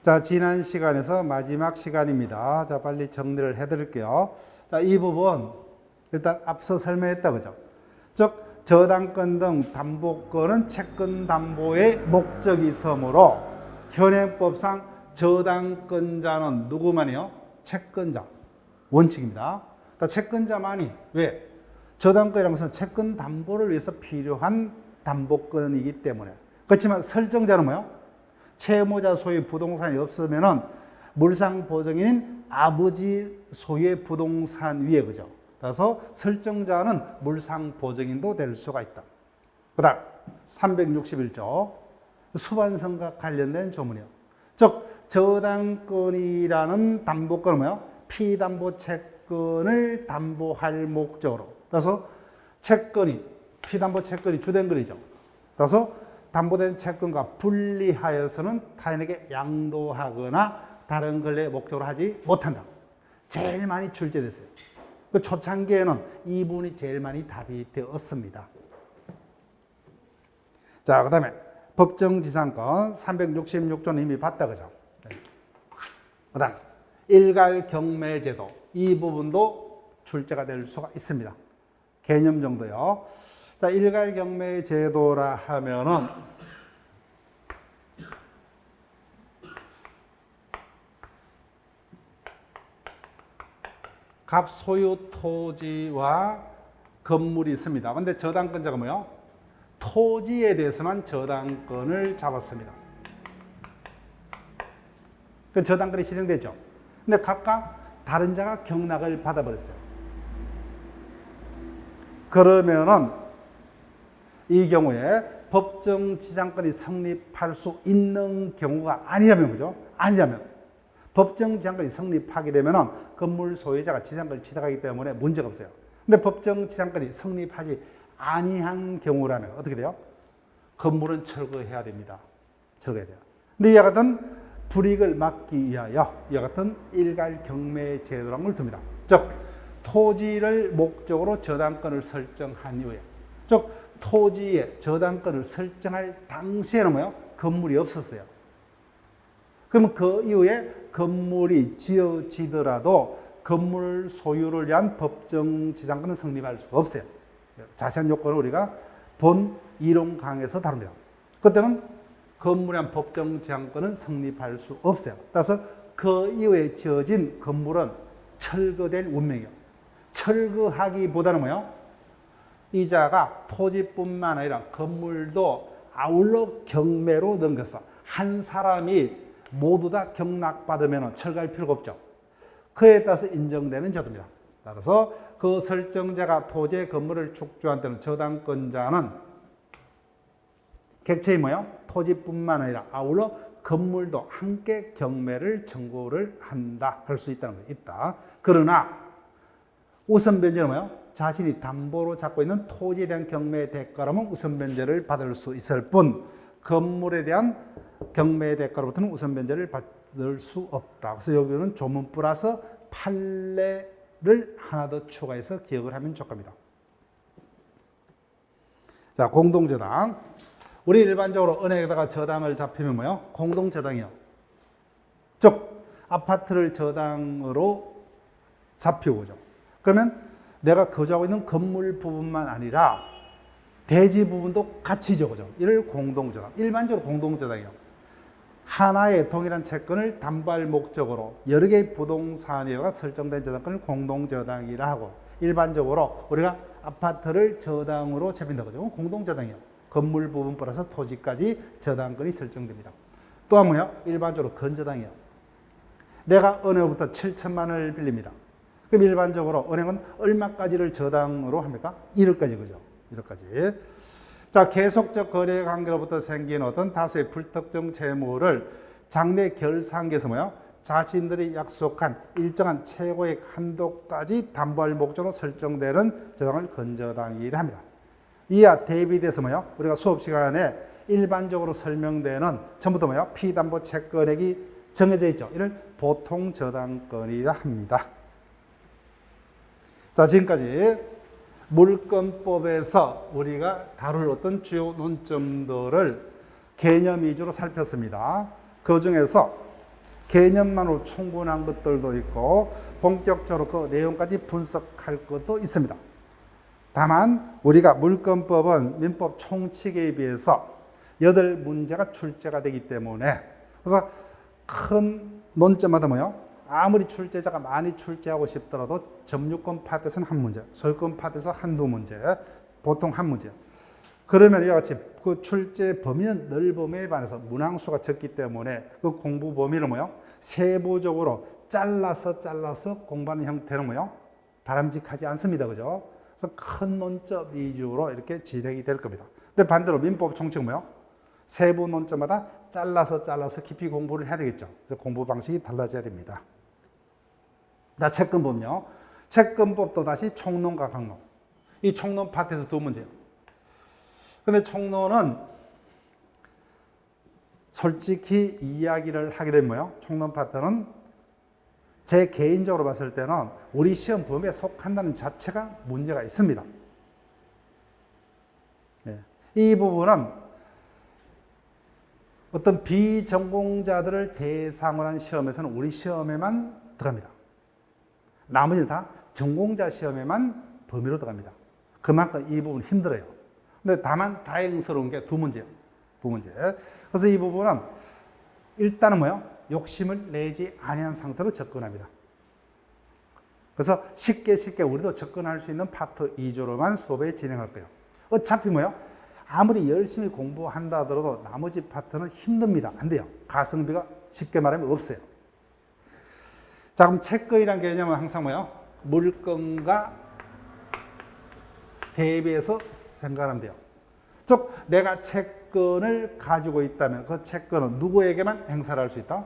자, 지난 시간에서 마지막 시간입니다. 자, 빨리 정리를 해드릴게요. 자, 이 부분 일단 앞서 설명했다, 그죠? 즉, 저당권 등 담보권은 채권 담보의 목적이 있으므로 현행법상 저당권자는 누구만이요? 채권자. 원칙입니다. 그러니까 채권자만이 왜? 저당권이라는 것은 채권 담보를 위해서 필요한 담보권이기 때문에. 그렇지만 설정자는 뭐요? 채무자 소유의 부동산이 없으면은 물상 보증인인 아버지 소유의 부동산 위에, 그죠? 그래서 설정자는 물상 보증인도 될 수가 있다. 그 다음 361조 수반성과 관련된 조문이요. 즉 저당권이라는 담보권은 뭐요? 피담보 채권을 담보할 목적으로. 그래서 채권이 피담보 채권이 주된 거리죠. 그래서 담보된 채권과 분리하여서는 타인에게 양도하거나 다른 권리의 목적으로 하지 못한다. 제일 많이 출제됐어요. 그 초창기에는 이 부분이 제일 많이 답이 되었습니다. 자, 그 다음에 법정지상권 366조는 이미 봤다, 그죠? 그 다음 일괄경매제도, 이 부분도 출제가 될 수가 있습니다. 개념 정도요. 자, 일괄경매제도라 하면은 갑 소유 토지와 건물이 있습니다. 근데 저당권자가 뭐요? 토지에 대해서만 저당권을 잡았습니다. 그 저당권이 실행되죠. 근데 각각 다른 자가 경락을 받아버렸어요. 그러면은 이 경우에 법정지상권이 성립할 수 있는 경우가 아니라면, 그죠? 아니라면 법정지상권이 성립하게 되면은 건물 소유자가 지상권을 취득하기 때문에 문제가 없어요. 근데 법정지상권이 성립하지 아니한 경우라면 어떻게 돼요? 건물은 철거해야 됩니다. 철거해야 돼요. 근데 이와 같은 불이익을 막기 위하여 이와 같은 일괄경매제도라는 걸 둡니다. 즉 토지를 목적으로 저당권을 설정한 이후에, 즉 토지에 저당권을 설정할 당시에는 뭐요? 건물이 없었어요. 그러면 그 이후에 건물이 지어지더라도 건물 소유를 위한 법정지상권은 성립할 수가 없어요. 자세한 요건을 우리가 본 이론 강에서 다룹니다. 그때는 건물에 대한 법정지상권은 성립할 수 없어요. 따라서 그 이후에 지어진 건물은 철거될 운명이에요. 철거하기보다는 뭐요? 이자가 토지뿐만 아니라 건물도 아울러 경매로 넘겨서 한 사람이 모두 다 경락받으면 철거할 필요가 없죠. 그에 따라서 인정되는 제도입니다. 따라서 그 설정자가 토지의 건물을 축조한 때는 저당권자는 객체이 뭐요? 토지뿐만 아니라 아울러 건물도 함께 경매를 청구를 한다. 할 수 있다는 거 있다. 그러나 우선 변제는 뭐요? 자신이 담보로 잡고 있는 토지에 대한 경매 대가라면 우선 변제를 받을 수 있을 뿐 건물에 대한 경매 대가로부터는 우선 변제를 받을 수 없다. 그래서 여기는 조문 플러스 판례를 하나 더 추가해서 기억을 하면 좋습니다. 자, 공동저당. 우리 일반적으로 은행에다가 저당을 잡히면 뭐요? 공동저당이요. 즉 아파트를 저당으로 잡히고 오죠. 그러면 내가 거주하고 있는 건물 부분만 아니라 대지 부분도 같이 적어져. 이를 공동저당. 일반적으로 공동저당이요. 하나의 동일한 채권을 담보할 목적으로 여러 개의 부동산이가 설정된 저당권을 공동저당이라 하고, 일반적으로 우리가 아파트를 저당으로 잡힌다고 하죠. 공동저당이요. 건물 부분 플러스 토지까지 저당권이 설정됩니다. 또 한 번요. 일반적으로 건저당이요. 내가 은행으로부터 7천만 원을 빌립니다. 그럼 일반적으로 은행은 얼마까지를 저당으로 합니까? 1억까지, 그죠? 1억까지. 자, 계속적 거래 관계로부터 생긴 어떤 다수의 불특정 채무를 장래 결산기에서 뭐요? 자신들이 약속한 일정한 최고의 한도까지 담보할 목적으로 설정되는 저당을 건저당이라 합니다. 이와 대비돼서 뭐요? 우리가 수업 시간에 일반적으로 설명되는 전부터 뭐요? 피담보 채권액이 정해져 있죠. 이를 보통 저당권이라 합니다. 자, 지금까지 물권법에서 우리가 다룰 어떤 주요 논점들을 개념 위주로 살폈습니다. 그 중에서 개념만으로 충분한 것들도 있고 본격적으로 그 내용까지 분석할 것도 있습니다. 다만 우리가 물권법은 민법 총칙에 비해서 8문제가 출제가 되기 때문에 그래서 큰 논점마다 뭐요? 아무리 출제자가 많이 출제하고 싶더라도 점유권 파트에서는 한 문제, 소유권 파트에서 한두 문제, 보통 한 문제. 그러면 이와 같이 그 출제 범위는 넓음에 반해서 문항수가 적기 때문에 그 공부 범위를 뭐요? 세부적으로 잘라서 공부하는 형태는 뭐요? 바람직하지 않습니다. 그죠? 그래서 큰 논점 위주로 이렇게 진행이 될 겁니다. 근데 반대로 민법 총칙은 뭐요? 세부 논점마다 잘라서 깊이 공부를 해야 되겠죠. 그래서 공부 방식이 달라져야 됩니다. 자, 채권법요. 채권법도 다시 총론과 강론. 이 총론 파트에서 두 문제예요. 근데 총론은 솔직히 이야기를 하게 되면 뭐요? 총론 파트는 제 개인적으로 봤을 때는 우리 시험 범위에 속한다는 자체가 문제가 있습니다. 네. 이 부분은 어떤 비전공자들을 대상으로 한 시험에서는 우리 시험에만 들어갑니다. 나머지는 다 전공자 시험에만 범위로 들어갑니다. 그만큼 이 부분 힘들어요. 근데 다만 다행스러운 게 두 문제예요. 두 문제. 그래서 이 부분은 일단은 뭐요? 욕심을 내지 아니한 상태로 접근합니다. 그래서 쉽게 우리도 접근할 수 있는 파트 위주로만 수업에 진행할 거예요. 어차피 뭐요? 아무리 열심히 공부한다 하더라도 나머지 파트는 힘듭니다. 안 돼요. 가성비가 쉽게 말하면 없어요. 자, 그럼 채권이란 개념은 항상 뭐요? 물건과 대비해서 생각하면 돼요. 즉, 내가 채권을 가지고 있다면 그 채권은 누구에게만 행사를 할 수 있다?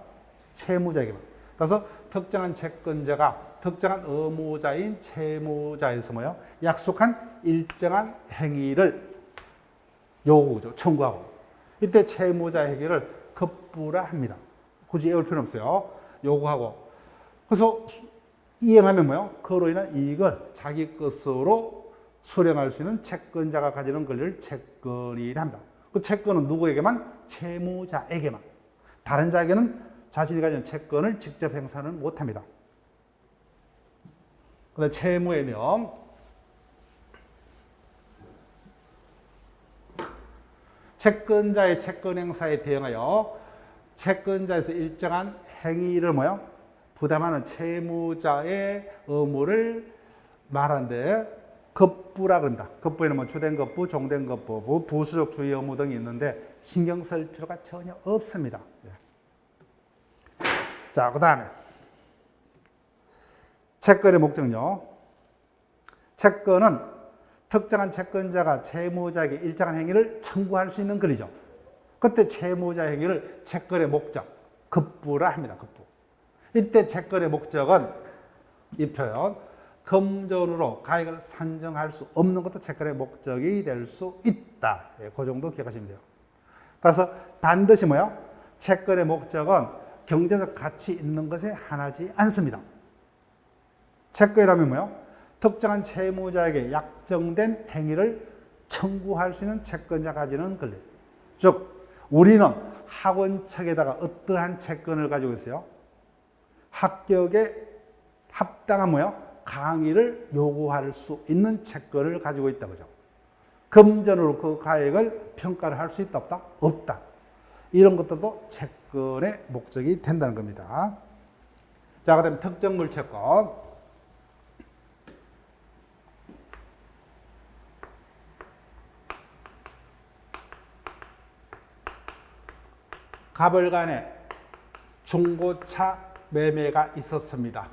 채무자에게만. 그래서 특정한 채권자가 특정한 의무자인 채무자에서 뭐요? 약속한 일정한 행위를 요구죠. 청구하고. 이때 채무자 행위를 급부라 합니다. 굳이 외울 필요는 없어요. 요구하고. 그래서 이행하면 뭐요? 그로 인한 이익을 자기 것으로 수령할 수 있는 채권자가 가지는 권리를 채권이라 합니다. 그 채권은 누구에게만? 채무자에게만. 다른 자에게는 자신이 가진 채권을 직접 행사는 못합니다. 그다음 채무의 명. 채권자의 채권 행사에 대응하여 채권자에서 일정한 행위를 뭐요? 부담하는 채무자의 의무를 말하는데 급부라 그런다. 급부에는 뭐 주된 급부, 종된 급부, 부수적 주의 의무 등이 있는데 신경 쓸 필요가 전혀 없습니다. 자, 그 다음에 채권의 목적요. 채권은 특정한 채권자가 채무자에게 일정한 행위를 청구할 수 있는 권리죠. 그때 채무자 행위를 채권의 목적, 급부라 합니다. 급부. 이때 채권의 목적은 이 표현 금전으로 가액을 산정할 수 없는 것도 채권의 목적이 될 수 있다. 그 정도 기억하시면 돼요. 그래서 반드시 뭐요? 채권의 목적은 경제적 가치 있는 것에 한하지 않습니다. 채권이라면 뭐요? 특정한 채무자에게 약정된 행위를 청구할 수 있는 채권자가 가지는 권리. 즉, 우리는 학원 측에다가 어떠한 채권을 가지고 있어요? 합격에 합당한 뭐요? 강의를 요구할 수 있는 채권을 가지고 있다. 그죠? 금전으로 그 가액을 평가를 할 수 있다, 없다? 없다. 이런 것들도 채권의 목적이 된다는 겁니다. 자, 그 다음에 특정물 채권. 갑을 간에 중고차 매매가 있었습니다.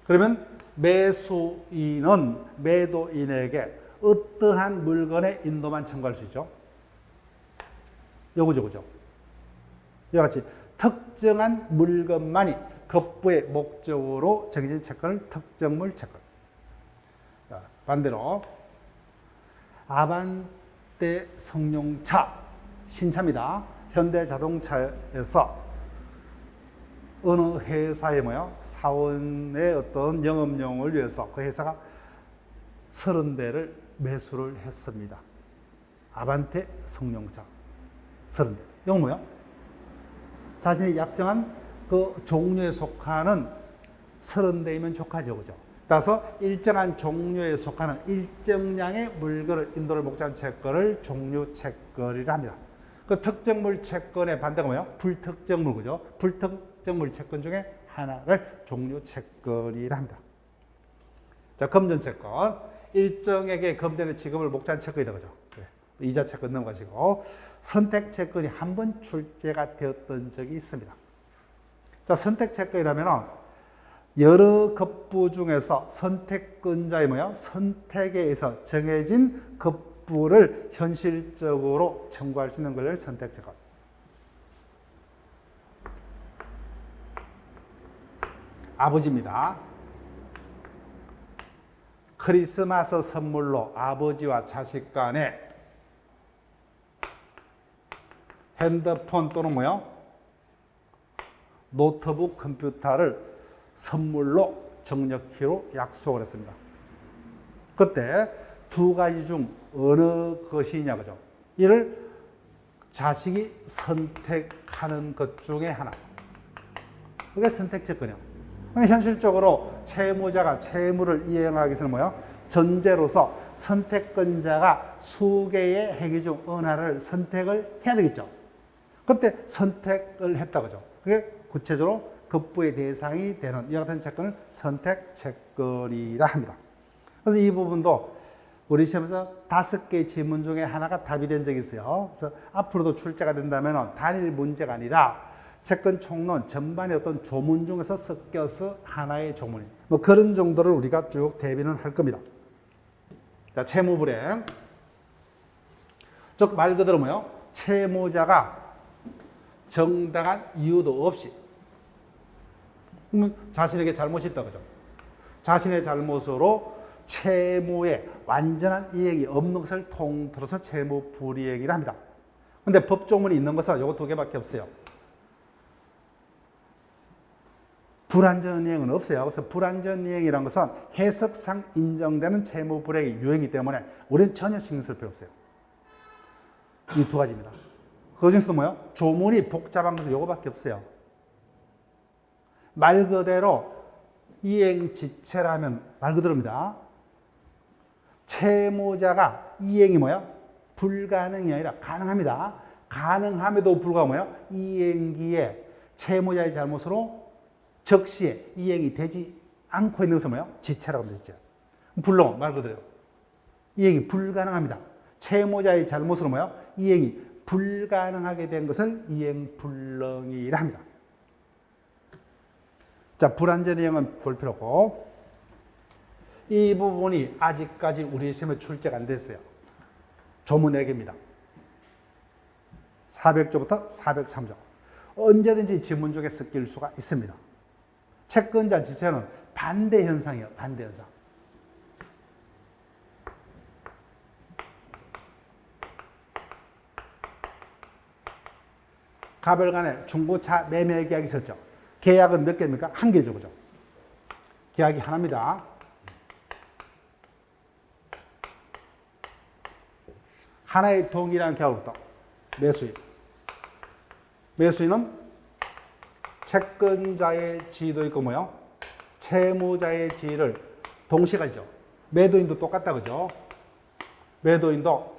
그러면 매수인은 매도인에게 어떠한 물건의 인도만 청구할 수 있죠? 요거죠, 그죠? 이와 같이 특정한 물건만이 급부의 목적으로 정해진 채권을 특정물 채권. 자, 반대로 아반떼 성룡차 신차입니다. 현대자동차에서 어느 회사에 뭐요? 사원의 어떤 영업용을 위해서 그 회사가 30대를 매수를 했습니다. 아반떼 성룡차 30대. 이건 뭐요? 자신이 약정한 그 종류에 속하는 30대이면 족하죠. 그죠? 따라서 일정한 종류에 속하는 일정량의 물건을 인도를 목적한 채권을 종류 채권이라 합니다. 그 특정물 채권의 반대가 뭐예요? 불특정물, 그죠? 불특정물 채권 중에 하나를 종류 채권이라 합니다. 자, 금전 채권. 일정에게 금전의 지급을 목적한 채권이다, 그죠? 이자 채권 넘어가시고, 선택 채권이 한 번 출제가 되었던 적이 있습니다. 자, 선택 채권이라면 여러 급부 중에서 선택권자의 뭐야? 선택에 의해서 정해진 급부를 현실적으로 청구할 수 있는 걸 선택 채권. 아버지입니다. 크리스마스 선물로 아버지와 자식 간에 핸드폰 또는 뭐요? 노트북 컴퓨터를 선물로 정력키로 약속을 했습니다. 그때 두 가지 중 어느 것이냐, 그죠? 이를 자식이 선택하는 것 중에 하나. 그게 선택채권이에요. 현실적으로 채무자가 채무를 이행하기 위해서는 뭐예요? 전제로서 선택권자가 수개의 행위 중 어느 하나를 선택을 해야 되겠죠. 그때 선택을 했다, 그죠? 그게 구체적으로 급부의 대상이 되는 이와 같은 채권을 선택 채권이라 합니다. 그래서 이 부분도 우리 시험에서 5개의 지문 중에 하나가 답이 된 적이 있어요. 그래서 앞으로도 출제가 된다면 단일 문제가 아니라 채권 총론 전반의 어떤 조문 중에서 섞여서 하나의 조문이 뭐 그런 정도를 우리가 쭉 대비는 할 겁니다. 자, 채무불이행. 즉 말 그대로 뭐요? 채무자가 정당한 이유도 없이 자신에게 잘못이 있다, 그죠? 자신의 잘못으로 채무의 완전한 이행이 없는 것을 통틀어서 채무불이행이라 합니다. 근데 법조문이 있는 것은 요거 두 개밖에 없어요. 불완전이행은 없어요. 그래서 불완전이행이라는 것은 해석상 인정되는 채무불이행이 유행이기 때문에 우리는 전혀 신경 쓸 필요 없어요. 이 두 가지입니다. 그 중에서도 뭐예요? 조문이 복잡한 것은 요거밖에 없어요. 말 그대로 이행지체라면 말 그대로입니다. 채무자가 이행이 뭐예요? 불가능이 아니라 가능합니다. 가능함에도 불구하고 뭐예요? 이행기에 채무자의 잘못으로 적시에 이행이 되지 않고 있는 것은 뭐예요? 지체라고 합니다. 지체. 불능, 말 그대로. 이행이 불가능합니다. 채무자의 잘못으로 뭐예요? 이행이 불가능하게 된 것을 이행불능이라 합니다. 자, 불완전이행은 볼 필요 없고, 이 부분이 아직까지 우리 시험에 출제가 안 됐어요. 조문 4개입니다. 400조부터 403조. 언제든지 지문 중에 섞일 수가 있습니다. 채권자 지체는 반대 현상이에요. 반대 현상. 가별 간에 중고차 매매 계약이 있었죠. 계약은 몇 개입니까? 한 개죠. 그죠? 계약이 하나입니다. 하나의 동일한 계약으로부터 매수인. 매수인은 채권자의 지위도 있고 뭐요? 채무자의 지위를 동시에 가지죠. 매도인도 똑같다, 그죠? 매도인도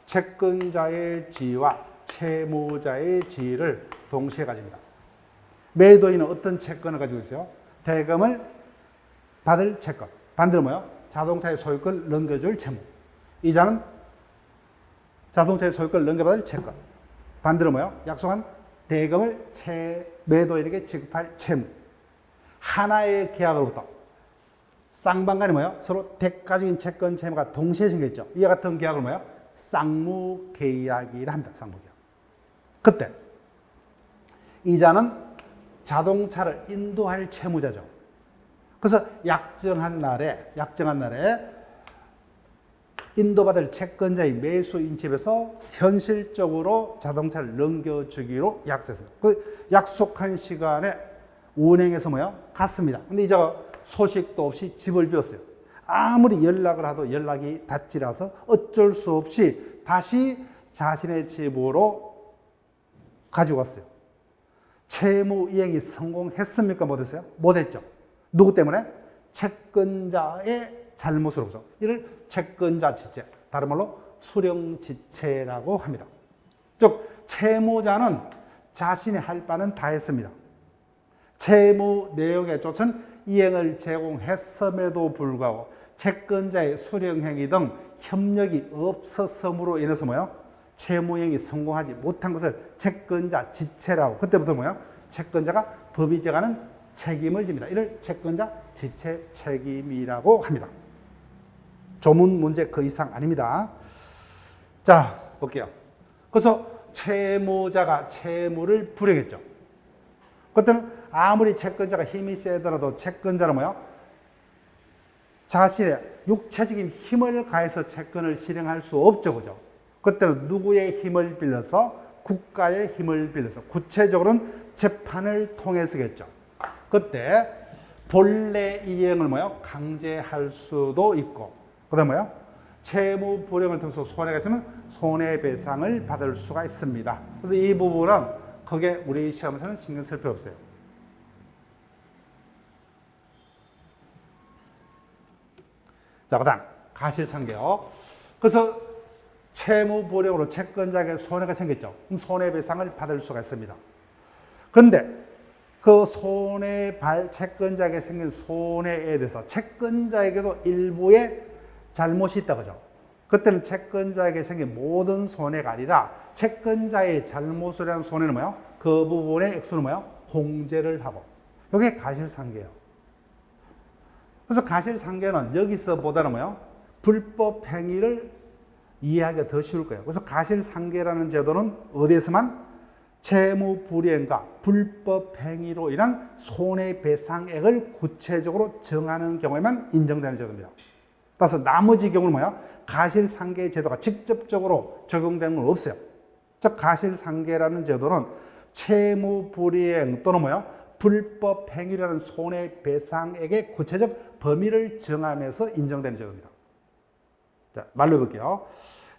채권자의 지위와 채무자의 지위를 동시에 가집니다. 매도인은 어떤 채권을 가지고 있어요? 대금을 받을 채권. 반대로 뭐요? 자동차의 소유권을 넘겨줄 채무. 이자는 자동차의 소유권을 넘겨받을 채권. 반대로 뭐요? 약속한 대금을 매도인에게 지급할 채무. 하나의 계약으로부터 쌍방간이 뭐예요? 서로 대가적인 채권 채무가 동시에 생겼죠. 이와 같은 계약을 뭐예요? 쌍무계약이라 합니다. 쌍무계약. 그때 이자는 자동차를 인도할 채무자죠. 그래서 약정한 날에 인도받을 채권자의 매수인 집에서 현실적으로 자동차를 넘겨주기로 약속했습니다. 그 약속한 시간에 운행해서 뭐예요? 갔습니다. 근데 이자가 소식도 없이 집을 비웠어요. 아무리 연락을 해도 연락이 닿지 않아서 어쩔 수 없이 다시 자신의 집으로 가지고 왔어요. 채무 이행이 성공했습니까? 못했어요? 못했죠. 누구 때문에? 채권자의 잘못으로서. 이를 채권자 지체, 다른 말로 수령지체라고 합니다. 즉 채무자는 자신이 할 바는 다 했습니다. 채무 내용에 쫓은 이행을 제공했음에도 불구하고 채권자의 수령행위 등 협력이 없었음으로 인해서 뭐예요? 채무행위 성공하지 못한 것을 채권자 지체라고. 그때부터 뭐예요? 채권자가 법이 정하는 책임을 집니다. 이를 채권자 지체 책임이라고 합니다. 조문 문제 그 이상 아닙니다. 자, 볼게요. 그래서 채무자가 채무를 불이행했죠. 그때는 아무리 채권자가 힘이 세더라도 채권자는 뭐예요? 자신의 육체적인 힘을 가해서 채권을 실행할 수 없죠. 그죠? 그때는 누구의 힘을 빌려서? 국가의 힘을 빌려서. 구체적으로는 재판을 통해서겠죠. 그때 본래 이행을 뭐예요? 강제할 수도 있고, 그 다음에 뭐예요? 채무 불이행을 통해서 손해가 있으면 손해배상을 받을 수가 있습니다. 그래서 이 부분은 크게 우리 시험에서는 신경 쓸 필요 없어요. 자, 그 다음 가실상계요. 그래서 채무 불이행으로 채권자에게 손해가 생겼죠. 그럼 손해배상을 받을 수가 있습니다. 그런데 그 채권자에게 생긴 손해에 대해서 채권자에게도 일부의 잘못이 있다 그죠? 그때는 채권자에게 생긴 모든 손해가 아니라 채권자의 잘못을 한 손해는 뭐예요? 그 부분의 액수는 뭐예요? 공제를 하고. 이게 가실상계예요. 그래서 가실상계는 여기서보다는 뭐예요? 불법 행위를 이해하기가 더 쉬울 거예요. 그래서 가실상계라는 제도는 어디에서만? 채무 불이행과 불법 행위로 인한 손해배상액을 구체적으로 정하는 경우에만 인정되는 제도입니다. 따라서 나머지 경우는 뭐야? 가실상계 제도가 직접적으로 적용되는 건 없어요. 즉 가실상계라는 제도는 채무 불이행 또는 뭐야? 불법 행위라는 손해배상액의 구체적 범위를 정하면서 인정되는 제도입니다. 자, 말로 해볼게요.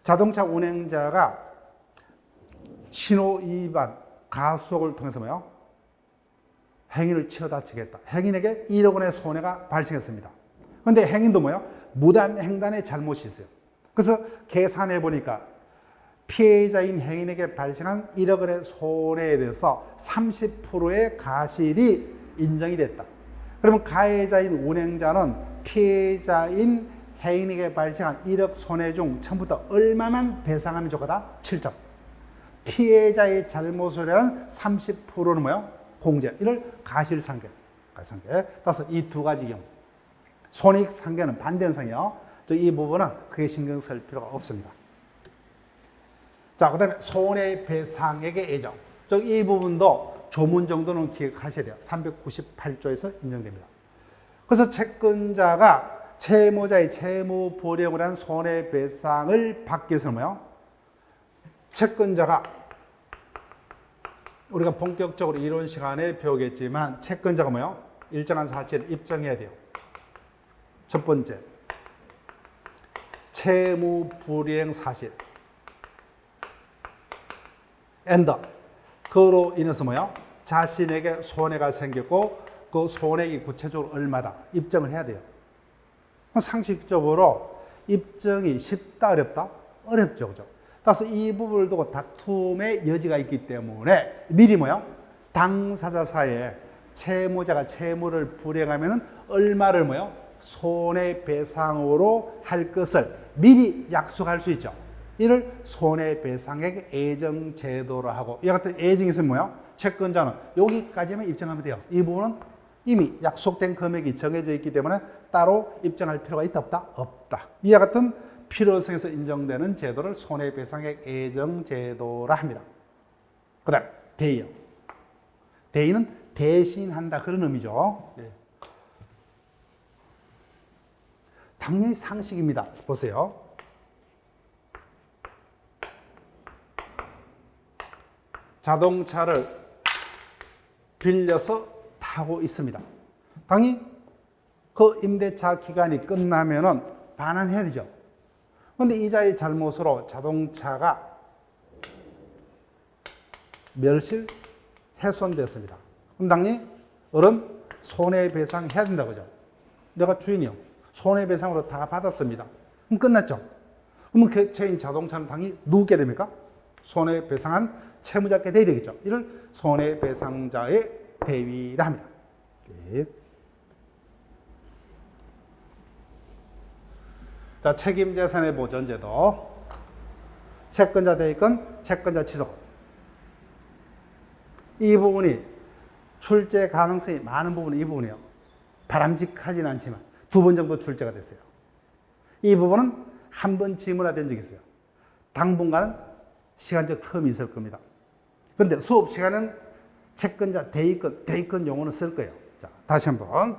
자동차 운행자가 신호 위반, 가속을 통해서 뭐요? 행인을 치어 다치겠다. 행인에게 1억 원의 손해가 발생했습니다. 그런데 행인도 뭐요? 무단 횡단의 잘못이 있어요. 그래서 계산해 보니까 피해자인 행인에게 발생한 1억 원의 손해에 대해서 30%의 가실이 인정이 됐다. 그러면 가해자인 운행자는 피해자인 행인에게 발생한 1억 손해 중 처음부터 얼마만 배상하면 좋겠다? 7점. 피해자의 잘못을 한 30%는 뭐예요? 공제. 이를 가실상계. 따라서 이 두 가지 경우. 손익상계는 반대 현상이에요. 이 부분은 크게 신경 쓸 필요가 없습니다. 자, 그 다음에 손해배상액의 예정. 이 부분도 조문 정도는 기억하셔야 돼요. 398조에서 인정됩니다. 그래서 채권자가 채무자의 채무 불이행을 한 손해배상을 받기 위해서는 뭐예요? 채권자가 우리가 본격적으로 이론 시간에 배우겠지만 채권자가 뭐예요? 일정한 사실을 입증해야 돼요. 첫 번째, 채무 불이행 사실. 엔더. 그로 인해서 뭐예요? 자신에게 손해가 생겼고 그 손해액이 구체적으로 얼마다 입증을 해야 돼요. 상식적으로 입증이 쉽다 어렵다? 어렵죠. 그죠? 따라서 이 부분을 두고 다툼의 여지가 있기 때문에 미리 뭐요? 당사자 사이에 채무자가 채무를 불이행하면 얼마를 뭐요? 손해배상으로 할 것을 미리 약속할 수 있죠. 이를 손해배상액 예정제도로 하고, 이와 같은 예정이 있으면 뭐요? 채권자는 여기까지만 입증하면 돼요. 이 부분은 이미 약속된 금액이 정해져 있기 때문에 따로 입증할 필요가 있다 없다? 없다. 이와 같은 필요성에서 인정되는 제도를 손해배상액 예정제도라 합니다. 그 다음 대의요. 대의는 대신한다 그런 의미죠. 네. 당연히 상식입니다. 보세요. 자동차를 빌려서 타고 있습니다. 당연히 그 임대차 기간이 끝나면은 반환해야 되죠. 그런데 이자의 잘못으로 자동차가 멸실했습니다. 훼손됐습니다. 그럼 당연히 어른 손해배상 해야 된다 그죠? 내가 주인이요. 손해배상으로 다 받았습니다. 그럼 끝났죠? 그러면 객체인 자동차는 당연히 누구게 됩니까? 손해배상한 채무자께 돼야 되겠죠. 이를 손해배상자의 대위라 합니다. 네. 자, 책임재산의 보전제도. 채권자 대위권, 채권자 취소권. 이 부분이 출제 가능성이 많은 부분은 이 부분이에요. 바람직하지는 않지만 2번 정도 출제가 됐어요. 이 부분은 한 번 질문화된 적이 있어요. 당분간은 시간적 텀이 있을 겁니다. 그런데 수업 시간은 채권자 대위권 용어는 쓸 거예요. 자, 다시 한번.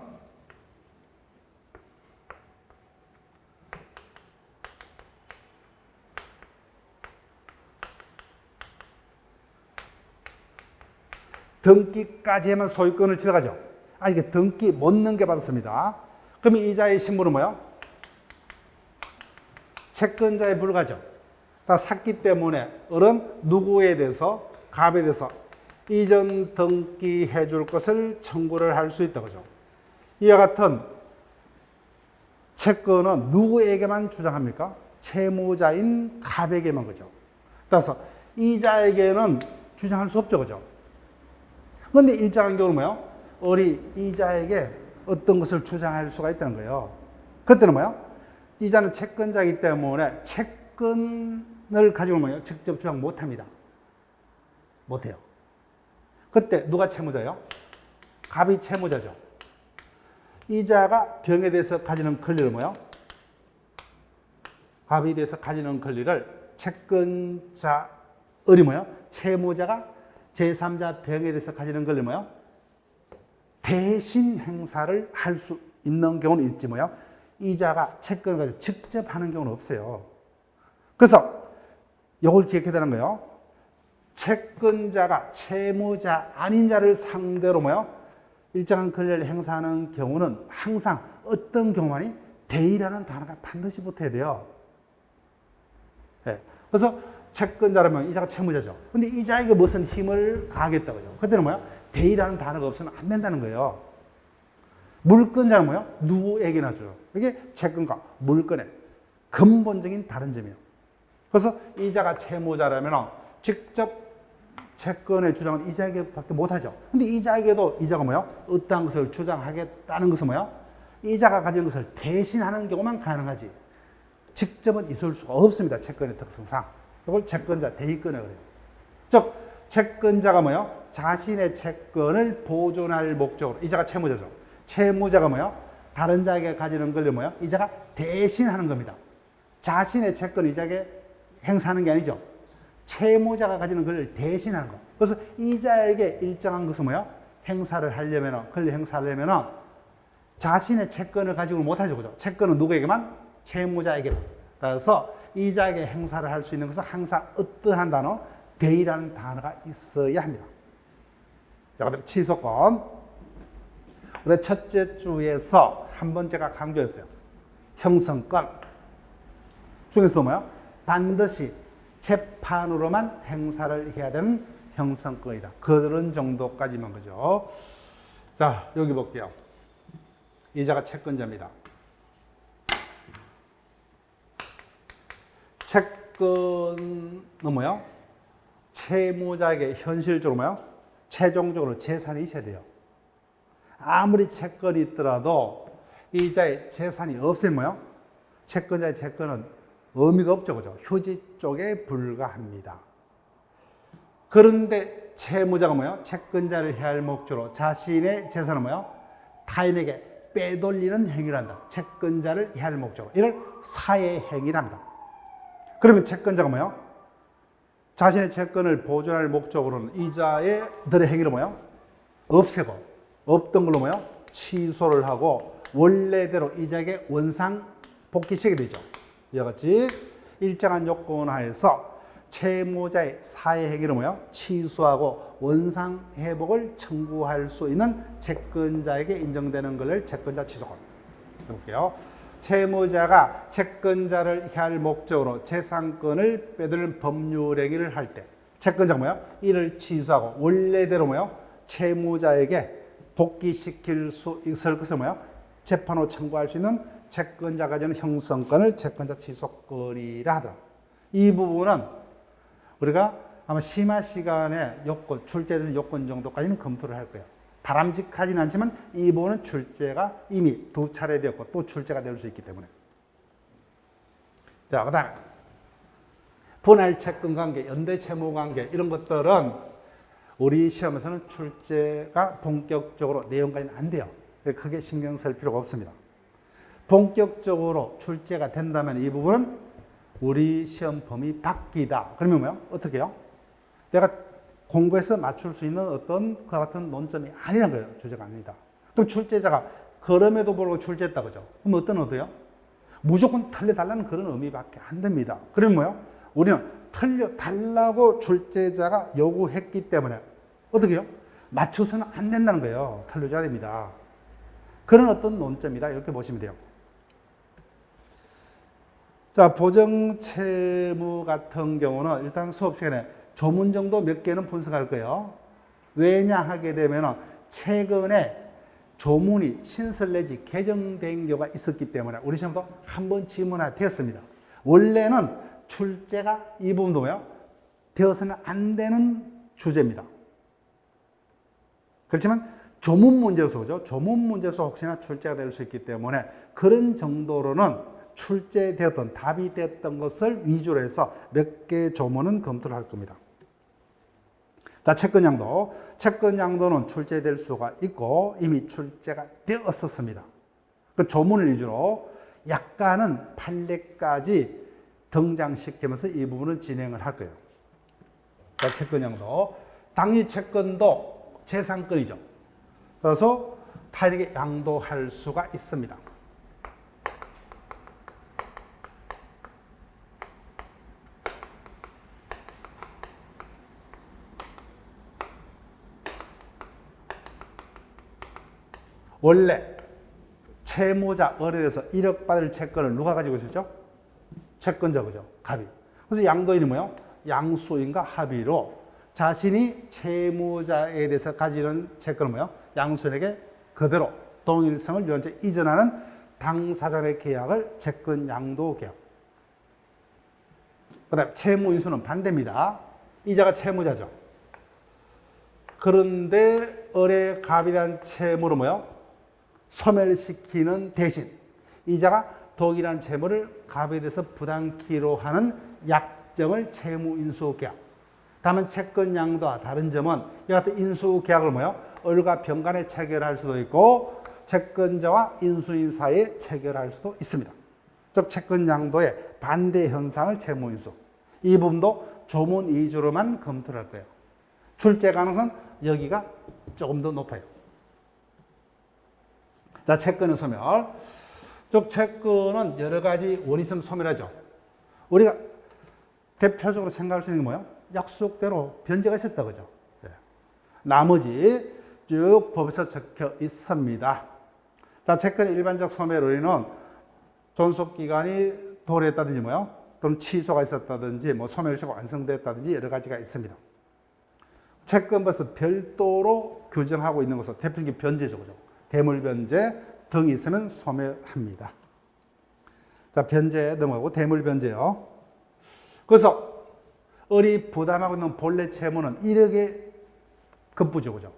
등기까지 하면 소유권을 취득하죠. 이게 등기 못 넘겨받았습니다. 그러면 이자의 신분은 뭐예요? 채권자에 불과하죠. 다 샀기 때문에 어른 누구에 대해서 갑에 대해서 이전 등기해 줄 것을 청구를 할 수 있다 그죠. 이와 같은 채권은 누구에게만 주장합니까? 채무자인 갑에게만 그죠. 따라서 이자에게는 주장할 수 없죠 그죠. 그런데 일정한 경우는 뭐예요? 어리 이자에게 어떤 것을 주장할 수가 있다는 거예요. 그때는 뭐예요? 이자는 채권자이기 때문에 채권을 가지고 뭐예요? 직접 주장 못합니다. 못해요. 그때 누가 채무자예요? 갑이 채무자죠. 이자가 병에 대해서 가지는 권리를 뭐예요? 갑에 대해서 가지는 권리를 채권자 을이 뭐예요? 채무자가 제3자 병에 대해서 가지는 권리 뭐예요? 대신 행사를 할 수 있는 경우는 있지 뭐예요? 이자가 채권을 가지고 직접 하는 경우는 없어요. 그래서 이걸 기억해야 되는 거예요. 채권자가 채무자 아닌 자를 상대로 뭐예요? 일정한 권리를 행사하는 경우는 항상 어떤 경우만이 대의라는 단어가 반드시 붙어야 돼요. 네. 그래서 채권자라면 이자가 채무자죠. 근데 이자에게 무슨 힘을 가하겠다 그죠? 그때는 뭐야? 대의라는 단어가 없으면 안 된다는 거예요. 물권자는 뭐야? 누구에게나 줘요. 이게 채권과 물권의 근본적인 다른 점이에요. 그래서 이자가 채무자라면 직접 채권의 주장은 이자에게밖에 못하죠. 근데 이자에게도 이자가 뭐야? 어떠한 것을 주장하겠다는 것은 뭐야? 이자가 가진 것을 대신하는 경우만 가능하지. 직접은 있을 수가 없습니다. 채권의 특성상. 이걸 채권자 대위권이라고 그래요. 즉 채권자가 뭐예요? 자신의 채권을 보존할 목적으로 이자가 채무자죠. 채무자가 뭐예요? 다른 자에게 가지는 권리 뭐예요? 이자가 대신하는 겁니다. 자신의 채권을 이자에게 행사하는 게 아니죠. 채무자가 가지는 권리를 대신하는 거. 그래서 이자에게 일정한 것은 뭐예요? 행사를 하려면 권리 행사하려면 자신의 채권을 가지고 못하죠. 그죠? 채권은 누구에게만? 채무자에게만. 그래서 이자에게 행사를 할 수 있는 것은 항상 어떠한 단어? 대의라는 단어가 있어야 합니다. 자, 그다음 취소권. 그래서 첫째 주에서 한 번째가 강조했어요. 형성권. 중에서도 뭐예요? 반드시 재판으로만 행사를 해야 되는 형성권이다. 그런 정도까지만 그죠. 자, 여기 볼게요. 이자가 채권자입니다. 채권은 뭐예요? 채무자에게 현실적으로 뭐예요? 최종적으로 재산이 있어야 돼요. 아무리 채권이 있더라도 이자의 재산이 없으면 뭐예요? 채권자의 채권은 의미가 없죠. 그죠? 휴지 쪽에 불과합니다. 그런데 채무자가 뭐예요? 채권자를 해야 할 목적으로 자신의 재산을 뭐예요? 타인에게 빼돌리는 행위를 한다. 채권자를 해야 할 목적으로. 이를 사해행위랍니다. 그러면 채권자가 뭐예요? 자신의 채권을 보존할 목적으로는 이자들의 행위를 뭐예요? 없애고 없던 걸로 뭐예요? 취소를 하고 원래대로 이자에게 원상 복귀시키게 되죠. 이와 같이 일정한 요건 하에서 채무자의 사해 행위를 뭐예요? 취소하고 원상 회복을 청구할 수 있는 채권자에게 인정되는 것을 채권자 취소권. 해볼게요. 채무자가 채권자를 해할 목적으로 재산권을 빼돌리는 법률 행위를 할 때 채권자가 뭐예요? 이를 취소하고 원래대로 뭐예요? 채무자에게 복귀시킬 수 있을 것을 뭐예요? 재판으로 청구할 수 있는 채권자가 가지는 형성권을 채권자 취소권이라 하더라. 이 부분은 우리가 아마 심화 시간에 요건, 출제된 요건 정도까지는 검토를 할 거예요. 바람직하지는 않지만 이 부분은 출제가 이미 2차례 되었고 또 출제가 될 수 있기 때문에. 자, 그 다음에 분할 채권 관계, 연대 채무 관계 이런 것들은 우리 시험에서는 출제가 본격적으로 내용까지는 안 돼요. 크게 신경 쓸 필요가 없습니다. 본격적으로 출제가 된다면 이 부분은 우리 시험 범위 밖이다. 그러면 뭐요? 어떻게 해요? 내가 공부해서 맞출 수 있는 어떤 그와 같은 논점이 아니란 거예요. 주제가 아니다. 그럼 출제자가 그럼에도 불구하고 출제했다 그죠? 그럼 어떤 의도요? 무조건 틀려달라는 그런 의미밖에 안 됩니다. 그러면 뭐요? 우리는 틀려달라고 출제자가 요구했기 때문에 어떻게 해요? 맞춰서는 안 된다는 거예요. 틀려줘야 됩니다. 그런 어떤 논점이다. 이렇게 보시면 돼요. 자, 보정채무 같은 경우는 일단 수업 시간에 조문 정도 몇 개는 분석할 거예요. 왜냐 하게 되면 최근에 조문이 신설 내지 개정된 경우가 있었기 때문에 우리 시험도 한번 지문화 되었습니다. 원래는 출제가 이 부분도 뭐예요? 되어서는 안 되는 주제입니다. 그렇지만 조문 문제로서 그죠? 조문 문제로서 혹시나 출제가 될 수 있기 때문에 그런 정도로는 출제되었던 답이 됐던 것을 위주로 해서 몇 개 조문은 검토를 할 겁니다. 자, 채권양도. 채권양도는 출제될 수가 있고 이미 출제가 되었었습니다. 그 조문을 위주로 약간은 판례까지 등장시키면서 이 부분은 진행을 할 거예요. 자, 채권양도. 당위 채권도 재산권이죠. 그래서 타인에게 양도할 수가 있습니다. 원래 채무자 의뢰에서 1억 받을 채권을 누가 가지고 있었죠? 채권자 그죠? 갑이. 그래서 양도인이 뭐예요? 양수인과 합의로 자신이 채무자에 대해서 가지는 채권을 뭐예요? 양수인에게 그대로 동일성을 유언죄 이전하는 당사자의 계약을 채권 양도 계약. 그 다음에 채무인수는 반대입니다. 이자가 채무자죠. 그런데 의뢰 갑에 대한 채무를 뭐예요? 소멸시키는 대신 이자가 동일한 채무를 갑에 대해서 부담키로 하는 약정을 채무인수계약. 다만 채권양도와 다른 점은 이 같은 인수계약을 뭐예요? 을과 병간에 체결할 수도 있고 채권자와 인수인 사이에 체결할 수도 있습니다. 즉 채권양도의 반대 현상을 채무인수. 이 부분도 조문 위주로만 검토를 할 거예요. 출제 가능성은 여기가 조금 더 높아요. 자, 채권의 소멸. 즉, 채권은 여러 가지 원이 있으면 소멸하죠. 우리가 대표적으로 생각할 수 있는 게 뭐예요? 약속대로 변제가 있었다, 그죠? 네. 나머지 쭉 법에서 적혀 있습니다. 자, 채권의 일반적 소멸 원인은 존속기간이 도래했다든지 뭐예요? 또는 취소가 있었다든지 뭐 소멸시효가 완성됐다든지 여러 가지가 있습니다. 채권법에서 별도로 규정하고 있는 것은 대표적인 변제죠, 그죠? 대물변제 등이 있으면 소멸합니다. 자, 변제 넘어가고 대물변제요. 그래서 을이 부담하고 있는 본래 채무는 1억의 급부죠, 그죠?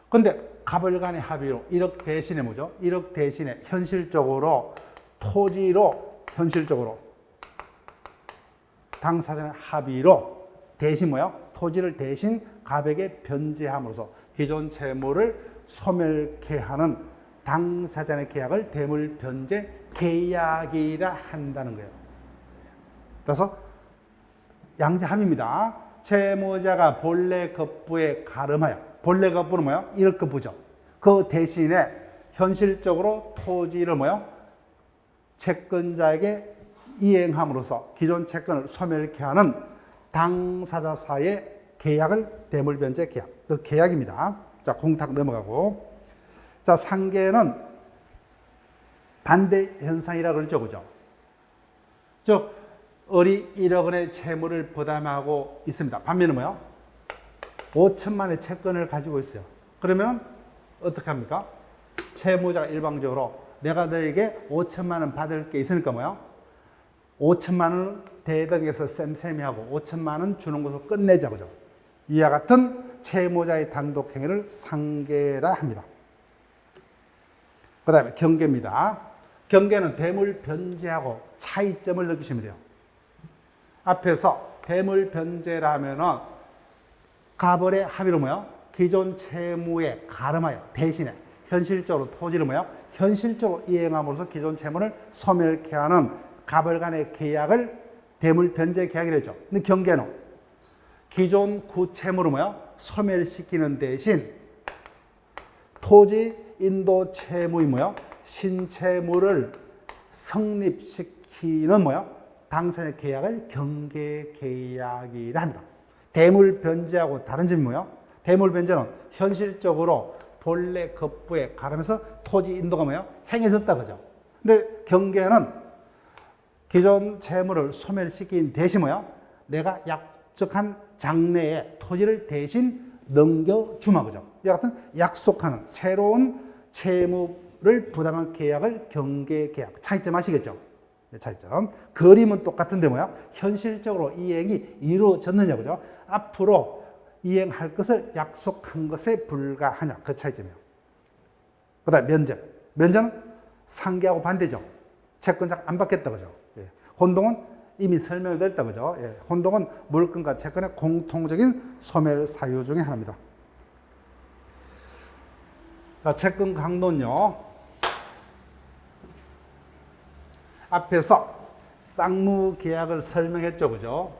근데 갑을 간의 합의로 1억 대신에 뭐죠? 1억 대신에 현실적으로 토지로 현실적으로 당사자의 합의로 대신 뭐요? 토지를 대신 갑에게 변제함으로써 기존 채무를 소멸케 하는 당사자의 계약을 대물변제 계약이라 한다는 거예요. 그래서 양자합의입니다. 채무자가 본래 급부에 가름하여 본래 급부는 뭐예요? 1억 급부죠. 그 대신에 현실적으로 토지를 뭐예요? 채권자에게 이행함으로써 기존 채권을 소멸케 하는 당사자 사이의 계약을 대물변제 계약. 그 계약입니다. 자, 공탁 넘어가고. 자, 상계는 반대 현상이라고 그러죠, 그죠? 즉, 을이 1억 원의 채무를 부담하고 있습니다. 반면에 뭐요? 5천만 원의 채권을 가지고 있어요. 그러면 어떻게 합니까? 채무자가 일방적으로 내가 너에게 5천만 원 받을 게 있으니까 뭐요? 5천만 원 대덕에서 쌤쌤이 하고 5천만 원 주는 것으로 끝내자, 그죠? 이와 같은 채무자의 단독 행위를 상계라 합니다. 그 다음에 경계입니다. 경계는 대물 변제하고 차이점을 느끼시면 돼요. 앞에서 대물 변제라 하면은 가벌의 합의로 뭐요? 기존 채무에 가름하여 대신에 현실적으로 토지를 뭐요? 현실적으로 이행함으로써 기존 채무를 소멸케 하는 가벌 간의 계약을 대물 변제 계약이라고 했죠. 근데 경계는 기존 구채무를 뭐요? 소멸시키는 대신 토지 인도 채무의 뭐요? 신채무를 성립시키는 뭐요? 당사자의 계약을 경계 계약이라 합니다. 대물 변제하고 다른 점이 뭐요? 대물 변제는 현실적으로 본래 급부에 가르면서 토지 인도가 뭐요? 행해졌다 그죠? 근데 경계는 기존 채무를 소멸시킨 대신 뭐요? 내가 약속한 장래에 토지를 대신 넘겨주마 그죠? 이 같은 약속하는 새로운 채무를 부담한 계약을 경계 계약. 차이점 아시겠죠? 차이점. 그림은 똑같은데 뭐야? 현실적으로 이행이 이루어졌느냐 그죠? 앞으로 이행할 것을 약속한 것에 불과하냐 그 차이점이에요. 그다음 면제. 면제는 상계하고 반대죠. 채권자가 안 받겠다 그죠? 예. 혼동은 이미 설명을 드렸다 그죠? 예. 혼동은 물건과 채권의 공통적인 소멸 사유 중에 하나입니다. 자, 채권 강론요. 앞에서 쌍무 계약을 설명했죠, 그죠?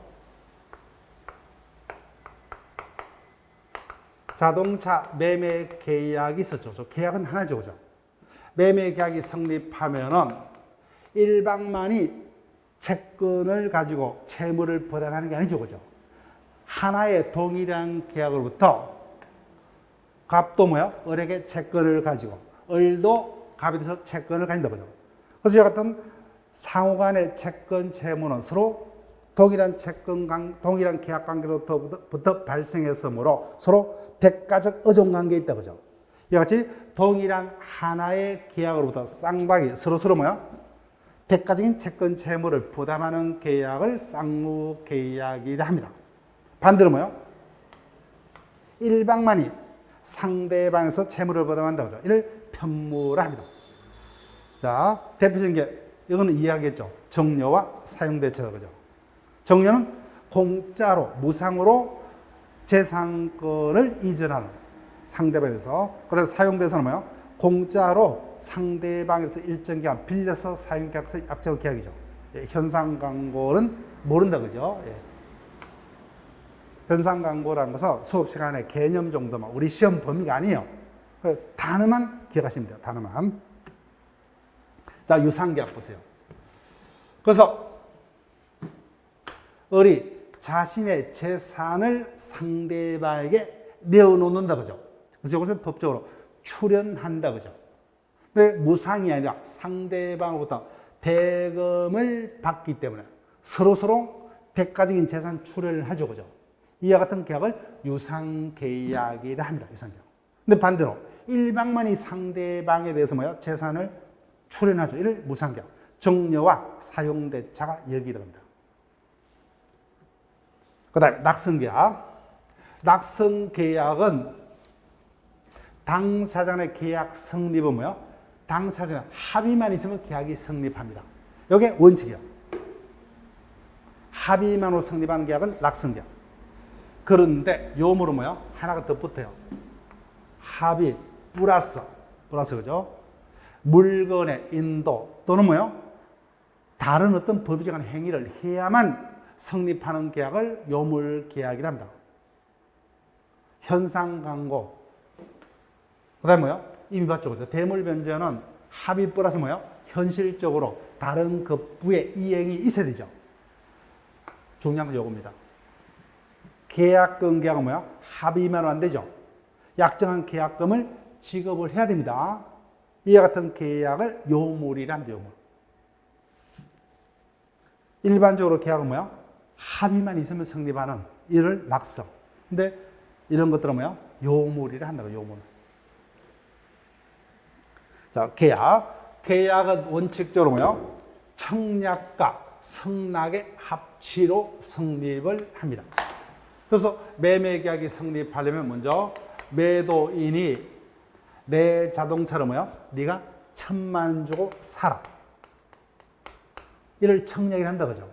자동차 매매 계약이 있었죠. 계약은 하나죠, 그죠? 매매 계약이 성립하면은 일방만이 채권을 가지고 채무를 부담하는 게 아니죠, 그죠? 하나의 동일한 계약으로부터 갑도 뭐야? 을에게 채권을 가지고 을도 갑에 대해서 채권을 가진다, 그죠? 그래서 이 같은 상호간의 채권 채무는 서로 동일한 동일한 계약 관계로부터 발생했으므로 서로 대가적 의존 관계에 있다, 그죠? 이와 같이 동일한 하나의 계약으로부터 쌍방이 서로 뭐야? 대가적인 채권 채무를 부담하는 계약을 쌍무 계약이라 합니다. 반대로 뭐요? 일방만이 상대방에서 채무를 부담한다, 그죠? 이를 편무라 합니다. 자, 대표적인 게 이거는 이해하겠죠? 정려와 사용대체다, 그죠? 정려는 공짜로 무상으로 재산권을 이전하는 상대방에서, 그다음에 사용대사는 뭐예요? 공짜로 상대방에서 일정 기간 빌려서 사용계약서 약정 계약이죠. 예, 현상 광고는 모른다, 그죠? 예. 현상 광고라는 것은 수업 시간에 개념 정도만, 우리 시험 범위가 아니에요. 그 단어만 기억하시면 돼요. 단어만. 자, 유상계약 보세요. 그래서 을이 자신의 재산을 상대방에게 내어놓는다, 그죠? 그래서 이것을 법적으로 출연한다, 그죠? 근데 무상이 아니라 상대방으로부터 대금을 받기 때문에 서로 대가적인 재산 출연을 하죠, 그죠? 이와 같은 계약을 유상계약이라 합니다. 유상계약. 근데 반대로 일방만이 상대방에 대해서 뭐야? 재산을 출연하죠. 이를 무상계약. 정려와 사용대차가 여기 들어갑니다. 그 다음에 낙선계약. 낙선계약은 당사자 간의 계약 성립은 뭐예요? 당사자 간 합의만 있으면 계약이 성립합니다. 이게 원칙이에요. 합의만으로 성립하는 계약은 낙선계약. 그런데 요물은 뭐예요? 하나가 더 붙어요. 합의 플러스 그죠? 물건의 인도 또는 뭐예요? 다른 어떤 법적인 행위를 해야만 성립하는 계약을 요물 계약이라 합니다. 현상 광고. 그다음에 뭐예요? 이미 봤죠, 그죠? 대물 변제는 합의 플러스 뭐예요? 현실적으로 다른 급부의 이행이 있어야 되죠. 중요한 건 요겁니다. 계약금 계약은 뭐야? 합의만은 안 되죠. 약정한 계약금을 지급을 해야 됩니다. 이와 같은 계약을 요물이란 요물. 일반적으로 계약은 뭐야? 합의만 있으면 성립하는 이를 낙성. 근데 이런 것들은 뭐야? 요물이라 한다고, 요물. 자, 계약. 계약은 원칙적으로 뭐야? 청약과 승낙의 합치로 성립을 합니다. 그래서 매매 계약이 성립하려면 먼저 매도인이 내 자동차를 뭐야? 네가 1,000만 원 주고 사라. 이를 청약을 한다 그죠?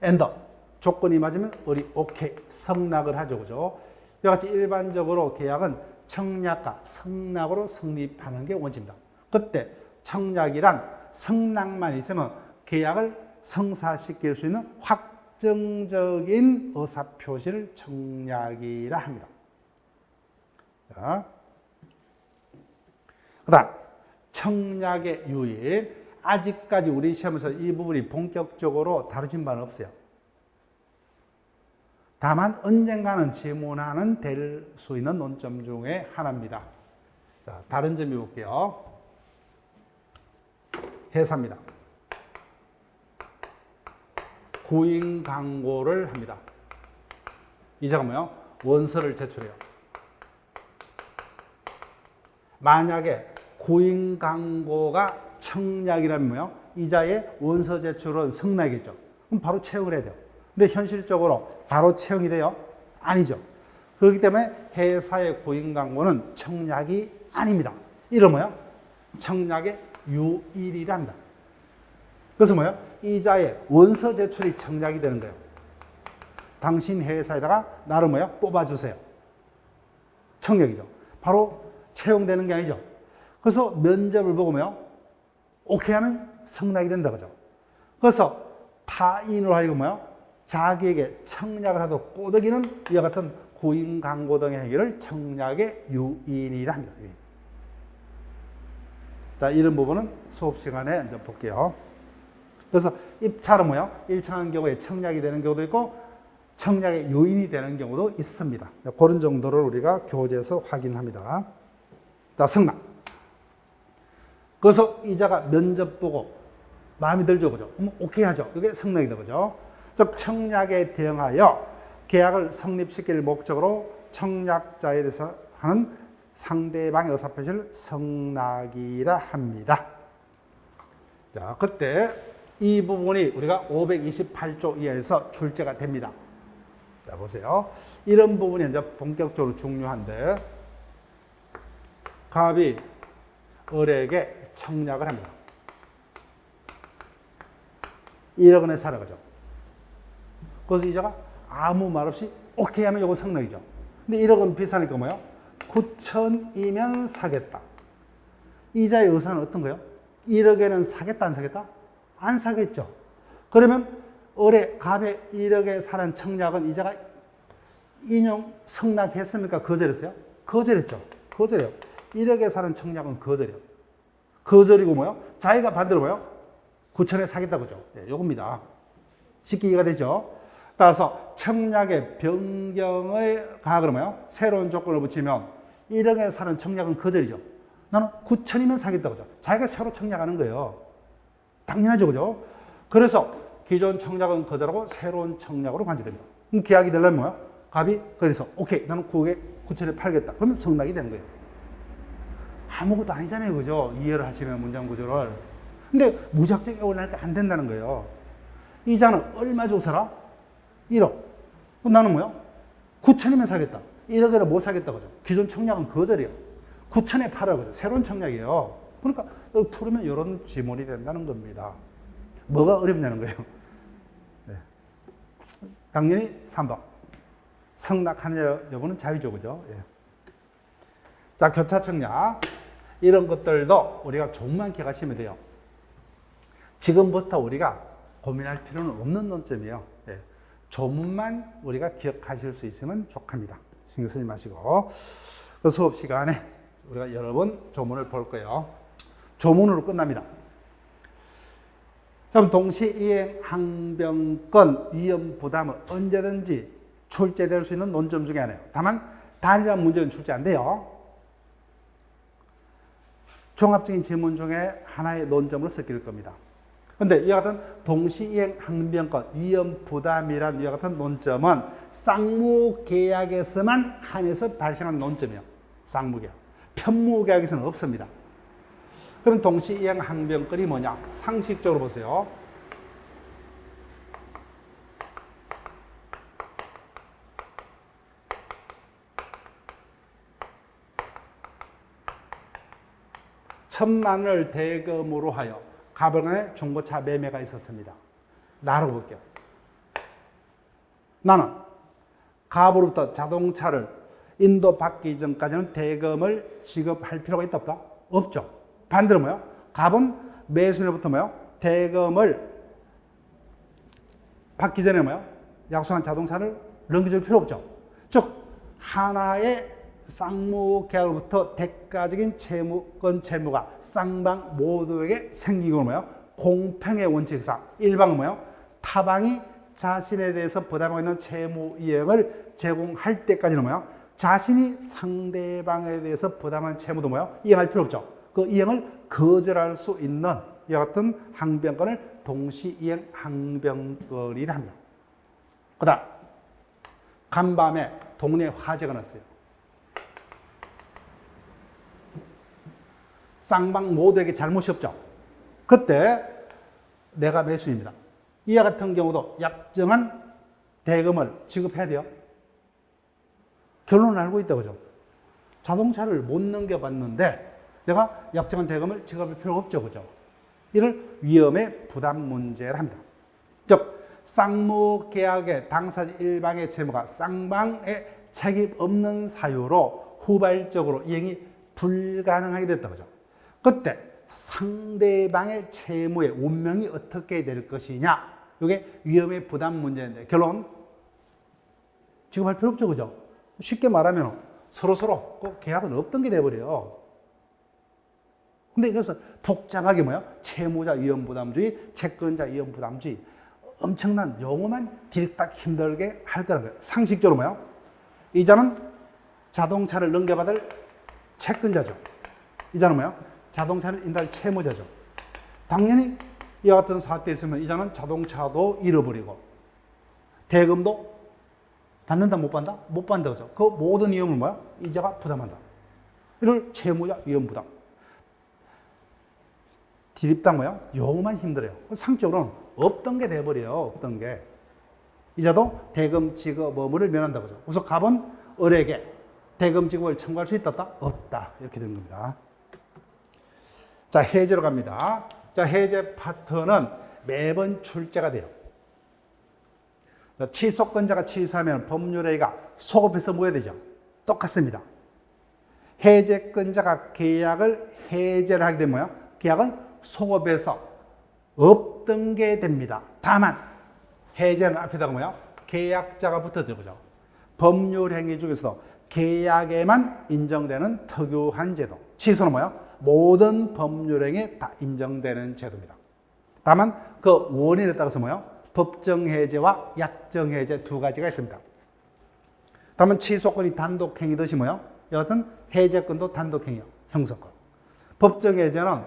엔더. 조건이 맞으면 우리 오케이 성낙을 하죠. 그죠? 이와 같이 일반적으로 계약은 청약과 승낙으로 성립하는 게 원칙입니다. 그때 청약이란 승낙만 있으면 계약을 성사시킬 수 있는 확정적인 의사표시를 청약이라 합니다. 자, 그 다음 청약의 유인. 아직까지 우리 시험에서 이 부분이 본격적으로 다루진 바는 없어요. 다만 언젠가는 지문화는 될 수 있는 논점 중에 하나입니다. 자, 다른 점이 볼게요. 회사입니다. 구인 광고를 합니다. 이자가 뭐요? 원서를 제출해요. 만약에 구인 광고가 청약이라면 뭐요? 이자의 원서 제출은 승낙이겠죠. 그럼 바로 채용을 해야 돼요. 근데 현실적으로 바로 채용이 돼요? 아니죠. 그렇기 때문에 회사의 구인 광고는 청약이 아닙니다. 이런 뭐요? 청약의 유일이라 합니다. 그래서 뭐요? 이자의 원서 제출이 청약이 되는 거예요. 당신 회사에다가 나를 뭐요? 뽑아주세요. 청약이죠. 바로 채용되는 게 아니죠. 그래서 면접을 보고 뭐요? 오케이 하면 승낙이 된다 그죠. 그래서 타인으로 하여금 뭐요? 자기에게 청약을 하도록 꼬드기는 이와 같은 구인 광고 등의 행위를 청약의 유인이라 합니다. 유인. 자, 이런 부분은 수업 시간에 이제 볼게요. 그래서 입찰은 뭐요? 일정한 경우에 청약이 되는 경우도 있고 청약의 요인이 되는 경우도 있습니다. 그런 정도를 우리가 교재에서 확인합니다. 자, 승낙. 그래서 이자가 면접 보고 마음에 들죠, 그죠? 그럼 오케이 하죠. 이게 승낙이다, 그죠? 즉 청약에 대응하여 계약을 성립시킬 목적으로 청약자에 대해서 하는 상대방의 의사표시를 승낙이라 합니다. 자, 그때 이 부분이 우리가 528조 이하에서 출제가 됩니다. 자, 보세요. 이런 부분이 이제 본격적으로 중요한데, 갑이 을에게 청약을 합니다. 1억 원에 사라 그죠. 그래서 이자가 아무 말 없이 오케이 하면 이건 승낙이죠. 근데 1억 원 비싸니까 뭐예요? 9천이면 사겠다. 이자의 의사는 어떤 거예요? 1억에는 사겠다, 안 사겠다? 안 사겠죠. 그러면 을에 갑에 1억에 사는 청약은 이자가 인용 승낙했습니까? 거절했어요? 거절했죠. 거절해요. 1억에 사는 청약은 거절이에요. 거절이고 뭐요? 자기가 반대로 뭐요? 9천에 사겠다 그죠? 네, 요겁니다. 쉽게 이해가 되죠? 따라서 청약의 변경을 가하고 뭐요? 새로운 조건을 붙이면 1억에 사는 청약은 거절이죠. 나는 9천이면 사겠다 그죠? 자기가 새로 청약하는 거예요. 당연하죠, 그죠? 그래서 기존 청약은 거절하고 새로운 청약으로 간주됩니다. 그럼 계약이 되려면 뭐야? 갑이 그래서 오케이, 나는 9억에 9천에 팔겠다. 그러면 승낙이 되는 거예요. 아무것도 아니잖아요, 그죠? 이해를 하시면 문장 구조를. 근데 무작정 올라갈 때 안 된다는 거예요. 이자는 얼마 주고 사라? 1억. 그럼 나는 뭐야? 9천이면 사겠다. 1억에는 못 사겠다, 그죠? 기존 청약은 거절이에요. 9천에 팔아, 그죠? 새로운 청약이에요. 그러니까 여기 풀으면 이런 지문이 된다는 겁니다. 뭐가 어렵냐는 거예요. 네. 당연히 3번. 승낙하느냐 여부는 자유죠, 그죠? 예. 자, 교차 청약. 이런 것들도 우리가 조금만 기억하시면 돼요. 지금부터 우리가 고민할 필요는 없는 논점이에요. 예. 조문만 우리가 기억하실 수 있으면 좋답니다. 신경 쓰지 마시고. 그 수업 시간에 우리가 여러 번 조문을 볼 거예요. 조문으로 끝납니다. 그럼 동시이행 항변권 위험 부담은 언제든지 출제될 수 있는 논점 중에 하나예요. 다만 단일한 문제는 출제 안 돼요. 종합적인 질문 중에 하나의 논점으로 섞일 겁니다. 근데 이와 같은 동시이행 항변권, 위험 부담이란 이와 같은 논점은 쌍무계약에서만 한해서 발생한 논점이에요. 쌍무계약. 편무계약에서는 없습니다. 그럼 동시이행 항변권이 뭐냐? 상식적으로 보세요. 천만을 대금으로 하여 갑을 간에 중고차 매매가 있었습니다. 나로 볼게요. 나는 갑으로부터 자동차를 인도받기 전까지는 대금을 지급할 필요가 있다 없다? 없죠. 반대로 뭐요? 갑은 매수인으로부터 뭐요? 대금을 받기 전에 뭐요? 약속한 자동차를 넘겨줄 필요 없죠. 즉 하나의 쌍무계약으로부터 대가적인 채무권 채무가 쌍방 모두에게 생기고 뭐요? 공평의 원칙상 일방은 뭐요? 타방이 자신에 대해서 부담하고 있는 채무 이행을 제공할 때까지는 뭐요? 자신이 상대방에 대해서 부담한 채무도 뭐요? 이행할 필요 없죠. 그 이행을 거절할 수 있는 이와 같은 항변권을 동시이행 항변권이라 합니다. 그 다음 간밤에 동네 화재가 났어요. 쌍방 모두에게 잘못이 없죠. 그때 내가 매수입니다. 이와 같은 경우도 약정한 대금을 지급해야 돼요. 결론을 알고 있다 그죠. 자동차를 못 넘겨봤는데 내가 약정한 대금을 지급할 필요가 없죠. 그죠. 이를 위험의 부담 문제라 합니다. 즉 쌍무계약의 당사자 일방의 채무가 쌍방의 책임 없는 사유로 후발적으로 이행이 불가능하게 됐다 그죠. 그때 상대방의 채무의 운명이 어떻게 될 것이냐, 이게 위험의 부담 문제인데 결론 지급할 필요 없죠. 그죠. 쉽게 말하면 서로서로 꼭 계약은 없던 게 돼버려요. 근데 이것은 복잡하게 뭐야? 채무자 위험부담주의, 채권자 위험부담주의, 엄청난 용어만 딜딱 힘들게 할 거라는 거예요. 상식적으로 뭐야? 이자는 자동차를 넘겨받을 채권자죠. 이자는 뭐야? 자동차를 인도할 채무자죠. 당연히 이와 같은 사태 있으면 이자는 자동차도 잃어버리고 대금도 받는다 못 받는다? 못 받는다 그죠. 그 모든 위험을 뭐야? 이자가 부담한다. 이를 채무자 위험 부담. 디립당 뭐야? 용어만 힘들어요. 상적으로는 없던 게 돼버려요. 없던 게. 이자도 대금 지급 의무를 면한다 그죠. 그래서 갑은 을에게 대금 지급을 청구할 수 있다? 없다. 이렇게 된 겁니다. 자, 해제로 갑니다. 자, 해제 파트는 매번 출제가 돼요. 취소권자가 취소하면 법률회의가 소급해서 모여야 되죠. 똑같습니다. 해제권자가 계약을 해제를 하게 되면 계약은 소급해서 없던 게 됩니다. 다만 해제는 앞에다가 뭐야? 계약자가 붙어져 그죠. 법률행위 중에서도 계약에만 인정되는 특유한 제도. 취소는 뭐야? 모든 법률행위에 다 인정되는 제도입니다. 다만 그 원인에 따라서 뭐야? 법정해제와 약정해제 두 가지가 있습니다. 다만 취소권이 단독행위듯이 뭐야? 여하튼 해제권도 단독행위요. 형사권. 법정해제는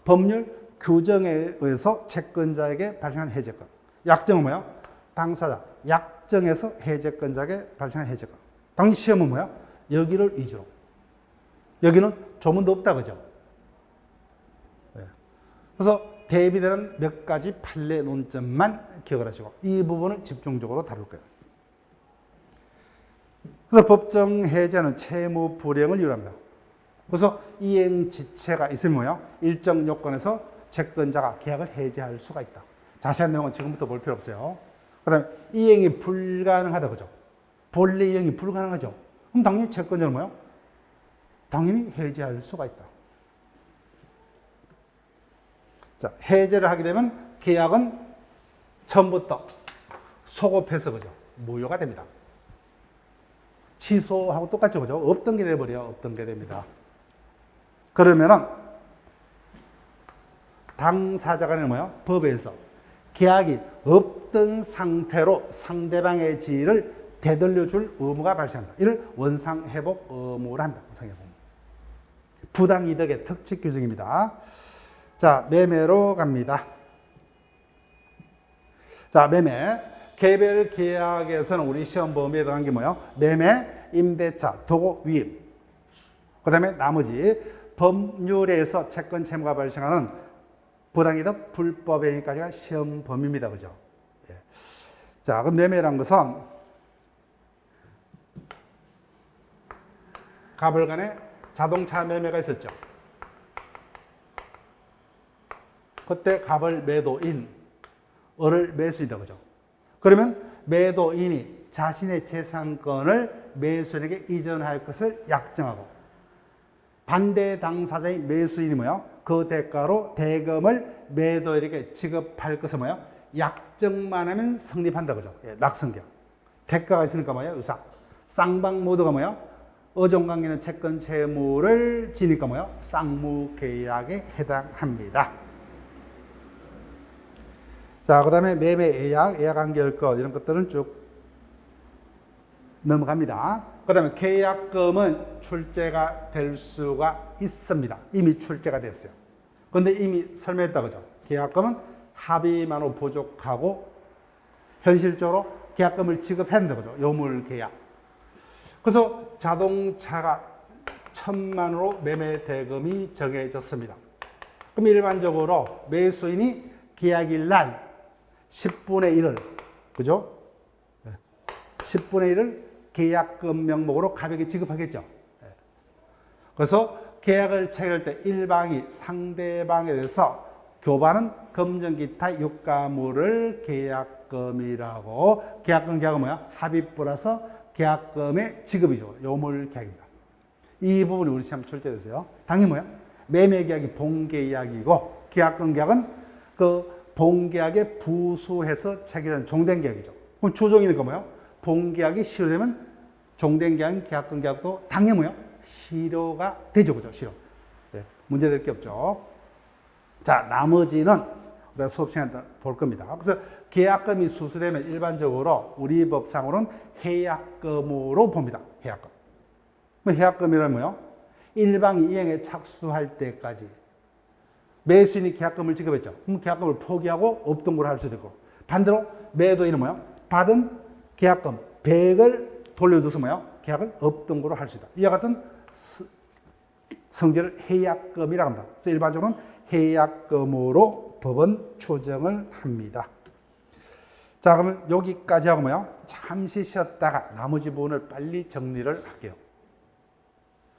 법률 규정에 의해서 채권자에게 발생한 해제권. 약정은 뭐야? 당사자 약정에서 해제권자에게 발생한 해제권. 당시 시험은 뭐야? 여기를 위주로. 여기는 조문도 없다 그죠? 그래서 대비되는 몇 가지 판례 논점만 기억을 하시고 이 부분을 집중적으로 다룰 거예요. 그래서 법정 해제는 채무 불이행을 이유합니다. 그래서 이행 지체가 있으면 뭐예요? 일정 요건에서 채권자가 계약을 해제할 수가 있다. 자세한 내용은 지금부터 볼 필요 없어요. 그다음에 이행이 불가능하다 그죠? 본래 이행이 불가능하죠. 그럼 당연히 채권자는 뭐예요? 당연히 해제할 수가 있다. 자, 해제를 하게 되면 계약은 처음부터 소급해서 그죠? 무효가 됩니다. 취소하고 똑같죠, 그죠? 없던 게 돼버려, 없던 게 됩니다. 그러면은 당사자 간에 뭐예요? 법에서 계약이 없던 상태로 상대방의 지위를 되돌려줄 의무가 발생한다. 이를 원상회복 의무라 합니다. 원상회복. 부당이득의 특칙 규정입니다. 자, 매매로 갑니다. 자, 매매. 개별 계약에서는 우리 시험 범위에 들어간 게 뭐예요? 매매, 임대차, 도고, 위임. 그 다음에 나머지 법률에서 채권 채무가 발생하는 부당이득, 불법행위까지가 시험 범위입니다. 그죠? 예. 자, 그럼 매매란 것은 가불간에 자동차 매매가 있었죠. 그때 갑을 매도인, 을을 매수이다. 그죠? 그러면 매도인이 자신의 재산권을 매수인에게 이전할 것을 약정하고 반대 당사자의 매수인이 뭐예요? 그 대가로 대금을 매도인에게 지급할 것은 뭐예요? 약정만 하면 성립한다. 그죠? 예, 낙성계약. 대가가 있으니까 뭐예요? 유사. 쌍방 모두가 뭐예요? 어종관계는 채권 채무를 지니까 뭐예요? 쌍무계약에 해당합니다. 자, 그 다음에 매매 예약, 예약한결권 이런 것들은 쭉 넘어갑니다. 그 다음에 계약금은 출제가 될 수가 있습니다. 이미 출제가 됐어요. 그런데 이미 설명했다. 그죠? 계약금은 합의만으로 부족하고 현실적으로 계약금을 지급했는데, 그죠? 요물계약. 그래서 자동차가 1,000만으로 매매 대금이 정해졌습니다. 그럼 일반적으로 매수인이 계약일 날 10분의 1을, 그죠? 10분의 1을 계약금 명목으로 가볍게 지급하겠죠. 그래서 계약을 체결할 때 1방이 상대방에 대해서 교반은 금전기타 유가물을 계약금이라고, 계약금 계약은 뭐야? 합의 플러스 계약금의 지급이죠. 요물계약입니다. 이 부분이 우리 시험 출제됐어요. 당연히 뭐야? 매매계약이 본계약이고 계약금 계약은 그 본계약에 부수해서 체결한 종된 계약이죠. 그럼 조정이니까 뭐야? 본계약이 실효되면 종된 계약인 계약금 계약도 당연히 뭐야? 실효가 되죠. 그죠? 실효. 네, 문제될 게 없죠. 자, 나머지는 우리가 수업 시간에 볼 겁니다. 그래서 계약금이 수수되면 일반적으로 우리 법상으로는 해약금으로 봅니다. 해약금. 해약금이란 뭐예요? 일방이 이행에 착수할 때까지 매수인이 계약금을 지급했죠. 그럼 계약금을 포기하고 없던 걸 할 수도 있고, 반대로 매도인은 뭐예요? 받은 계약금 100을 돌려줘서 뭐예요? 계약을 없던 거로 할 수 있다. 이와 같은 성질을 해약금이라고 합니다. 그래서 일반적으로는 해약금으로 법은 추정을 합니다. 자, 그러면 여기까지 하고 뭐요? 잠시 쉬었다가 나머지 부분을 빨리 정리를 할게요.